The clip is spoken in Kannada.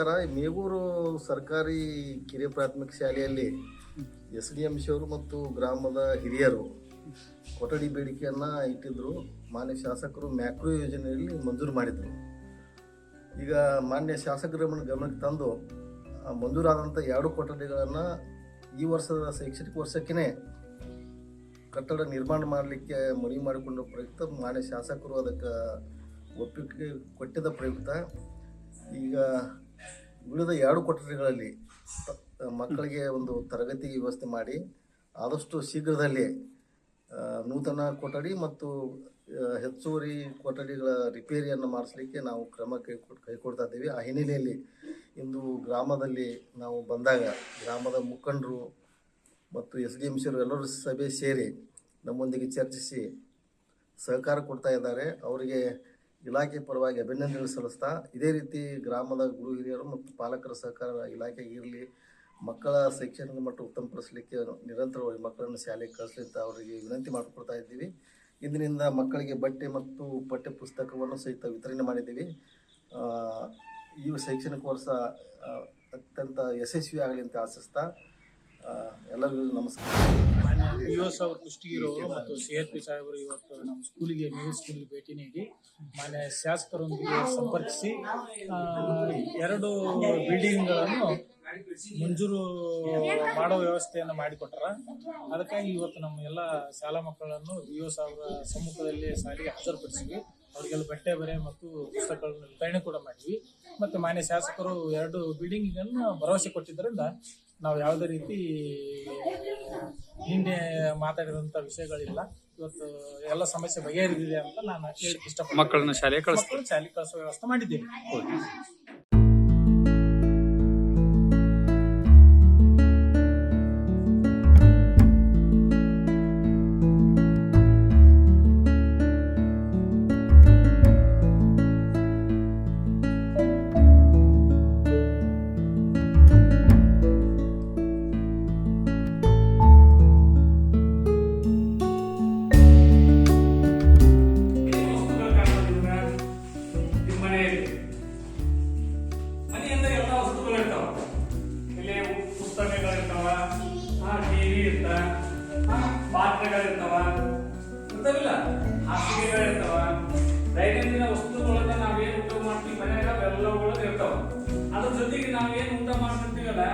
ನಮಸ್ಕಾರ. ಮೇಗೂರು ಸರ್ಕಾರಿ ಕಿರಿಯ ಪ್ರಾಥಮಿಕ ಶಾಲೆಯಲ್ಲಿ SDMC ಅವರು ಮತ್ತು ಗ್ರಾಮದ ಹಿರಿಯರು ಕೊಠಡಿ ಬೇಡಿಕೆಯನ್ನು ಇಟ್ಟಿದ್ದರು. ಮಾನ್ಯ ಶಾಸಕರು ಮ್ಯಾಕ್ರೋ ಯೋಜನೆಯಲ್ಲಿ ಮಂಜೂರು ಮಾಡಿದರು. ಈಗ ಮಾನ್ಯ ಶಾಸಕರ ಗಮನಕ್ಕೆ ತಂದು ಮಂಜೂರಾದಂಥ 2 ಕೊಠಡಿಗಳನ್ನು ಈ ವರ್ಷದ ಶೈಕ್ಷಣಿಕ ವರ್ಷಕ್ಕೇ ಕಟ್ಟಡ ನಿರ್ಮಾಣ ಮಾಡಲಿಕ್ಕೆ ಮನವಿ ಮಾಡಿಕೊಂಡ ಪ್ರಯುಕ್ತ ಮಾನ್ಯ ಶಾಸಕರು ಅದಕ್ಕೆ ಒಪ್ಪಿಗೆ ಕೊಟ್ಟಿದ್ದ ಪ್ರಯುಕ್ತ ಈಗ ಉಳಿದ 2 ಕೊಠಡಿಗಳಲ್ಲಿ ಮಕ್ಕಳಿಗೆ ಒಂದು ತರಗತಿ ವ್ಯವಸ್ಥೆ ಮಾಡಿ ಆದಷ್ಟು ಶೀಘ್ರದಲ್ಲೇ ನೂತನ ಕೊಠಡಿ ಮತ್ತು ಹೆಚ್ಚುವರಿ ಕೊಠಡಿಗಳ ರಿಪೇರಿಯನ್ನು ಮಾಡಿಸಲಿಕ್ಕೆ ನಾವು ಕ್ರಮ ಕೈಗೊಳ್ತಾ ಇದ್ದೀವಿ. ಆ ಹಿನ್ನೆಲೆಯಲ್ಲಿ ಇಂದು ಗ್ರಾಮದಲ್ಲಿ ನಾವು ಬಂದಾಗ ಗ್ರಾಮದ ಮುಖಂಡರು ಮತ್ತು SDMC ಎಲ್ಲರೂ ಸಭೆ ಸೇರಿ ನಮ್ಮೊಂದಿಗೆ ಚರ್ಚಿಸಿ ಸಹಕಾರ ಕೊಡ್ತಾ ಇದ್ದಾರೆ. ಅವರಿಗೆ ಇಲಾಖೆ ಪರವಾಗಿ ಅಭಿನಂದನೆ ಸಲ್ಲಿಸ್ತಾ ಇದೇ ರೀತಿ ಗ್ರಾಮದ ಗುರು ಹಿರಿಯರು ಮತ್ತು ಪಾಲಕರ ಸಹಕಾರ ಇಲಾಖೆಗೆ ಇರಲಿ, ಮಕ್ಕಳ ಶೈಕ್ಷಣಿಕ ಮಟ್ಟ ಉತ್ತಮಪಡಿಸಲಿಕ್ಕೆ ನಿರಂತರವಾಗಿ ಮಕ್ಕಳನ್ನು ಶಾಲೆಗೆ ಕಳಿಸಲಿಕ್ಕೆ ಅವರಿಗೆ ವಿನಂತಿ ಮಾಡಿಕೊಡ್ತಾ ಇದ್ದೀವಿ. ಇಂದಿನಿಂದ ಮಕ್ಕಳಿಗೆ ಬಟ್ಟೆ ಮತ್ತು ಪಠ್ಯ ಪುಸ್ತಕವನ್ನು ಸಹಿತ ವಿತರಣೆ ಮಾಡಿದ್ದೀವಿ. ಈ ಶೈಕ್ಷಣಿಕ ವರ್ಷ ಅತ್ಯಂತ ಯಶಸ್ವಿ ಆಗಲಿ ಅಂತ ಆಶಿಸ್ತಾ ಎಲ್ಲರಿಗೂ ನಮಸ್ಕಾರ. ಮಾನ್ಯ PO ಸಾಹೇಬರು ಕುಷ್ಟಗಿರವರು ಮತ್ತು CRP ಸಾಹೇಬರು ಇವತ್ತು ನಮ್ಮ ಸ್ಕೂಲಿಗೆ ಮಿಡಲ್ ಸ್ಕೂಲಿಗೆ ಭೇಟಿ ನೀಡಿ ಮಾನ್ಯ ಶಾಸಕರೊಂದಿಗೆ ಸಂಪರ್ಕಿಸಿ 2 ಬಿಲ್ಡಿಂಗ್ಗಳನ್ನು ಮಂಜೂರು ಮಾಡೋ ವ್ಯವಸ್ಥೆಯನ್ನು ಮಾಡಿಕೊಟ್ಟಾರ. ಅದಕ್ಕಾಗಿ ಇವತ್ತು ನಮ್ಮ ಎಲ್ಲ ಶಾಲಾ ಮಕ್ಕಳನ್ನು PO ಸಾಹೇಬರ ಸಮ್ಮುಖದಲ್ಲಿ ಶಾಲೆಗೆ ಹಾಜರುಪಡಿಸಿದ್ವಿ. ಅವರಿಗೆಲ್ಲ ಬಟ್ಟೆ ಬರೆ ಮತ್ತು ಪುಸ್ತಕಗಳನ್ನು ವಿತರಣೆ ಕೂಡ ಮಾಡಿದ್ವಿ. ಮತ್ತು ಮಾನ್ಯ ಶಾಸಕರು 2 ಬಿಲ್ಡಿಂಗ್ಗಳನ್ನು ಭರವಸೆ ಕೊಟ್ಟಿದ್ದರಿಂದ ನಾವು ಯಾವುದೇ ರೀತಿ ಹಿಂದೆ ಮಾತಾಡಿದಂಥ ವಿಷಯಗಳಿಲ್ಲ. ಇವತ್ತು ಎಲ್ಲ ಸಮಸ್ಯೆ ಬಗೆಹರಿದಿದೆ ಅಂತ ನಾನು ಹೇಳಕ್ಕೆ ಇಷ್ಟಪಡ್ತೀನಿ. ಮಕ್ಕಳನ್ನ ಶಾಲೆಗೆ ಕಳಿಸೋ ವ್ಯವಸ್ಥೆ ಮಾಡಿದ್ದೇವೆ. ಪಾತ್ರೆಗಳಿರ್ತಾವ, ಹಾಸಿಗೆಗಳಿರ್ತಾವ, ದೈನಂದಿನ ವಸ್ತುಗಳನ್ನ ನಾವೇನು ಉಪಯೋಗ ಮಾಡ್ತೀವಿ ಮನೆಯಾಗ ಅವೆಲ್ಲವುಗಳು ಇರ್ತಾವ. ಅದ್ರ ಜೊತೆಗೆ ನಾವೇನು ಊಟ ಮಾಡ್ತಿರ್ತೀವಲ್ಲ